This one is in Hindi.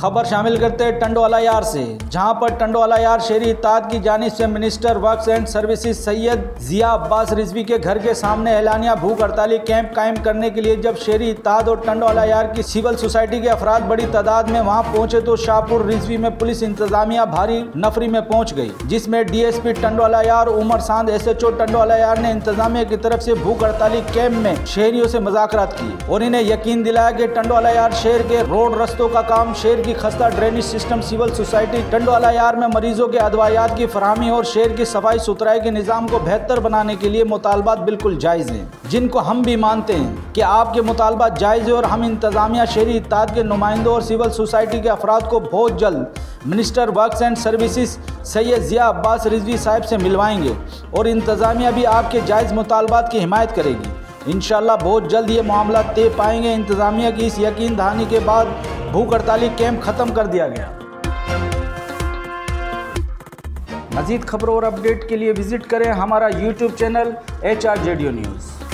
खबर शामिल करते हैं टंडवाला यार से, जहां पर टंडवाला यार शहरी इत्तेहाद की जानिब से minister works and services Syed Zia Abbas Rizvi के घर के सामने एलानिया भूख हड़ताली कैंप कायम करने के लिए जब शहरी इत्तेहाद और टंडवाला यार की सिविल सोसाइटी के अफराद बड़ी तादाद में वहां पहुंचे तो शाहपुर रिजवी में पुलिस इंतजामिया भारी नफरी में पहुंच गई, जिसमें डीएसपी टंडवाला यार उमर सांद एसएचओ टंडवाला यार ने इंतजामिया की तरफ से भूख हड़ताली कैंप में शहरियों से मुज़ाकरात किए और इन्हें यकीन दिलाया कि टंडवाला यार शहर के रोड रस्तों का काम, शहर की खस्ता ड्रेनेज सिस्टम, सिविल सोसाइटी टंडवाला यार में मरीजों के अदवायात की फराहमी और शहर की सफाई सुथराई के निज़ाम को बेहतर बनाने के लिए मुतालबात बिल्कुल जायज़ हैं, जिनको हम भी मानते हैं कि आपके मुतालबात जायज़ है और हम इंतजामिया शहरी इत्तेहाद के नुमाइंदों और सिविल सोसाइटी के अफराद को बहुत जल्द minister works and services Syed Zia Abbas Rizvi साहब से मिलवाएंगे और इंतजामिया भी आपके जायज़ मुतालबात की हिमायत करेगी। इंशाअल्लाह बहुत जल्द ये मामला तय पाएंगे। इंतजामिया की इस यकीन दहानी के बाद भूख हड़ताली कैंप खत्म कर दिया गया। मज़ीद खबरों और अपडेट के लिए विजिट करें हमारा YouTube चैनल HRJDO न्यूज़।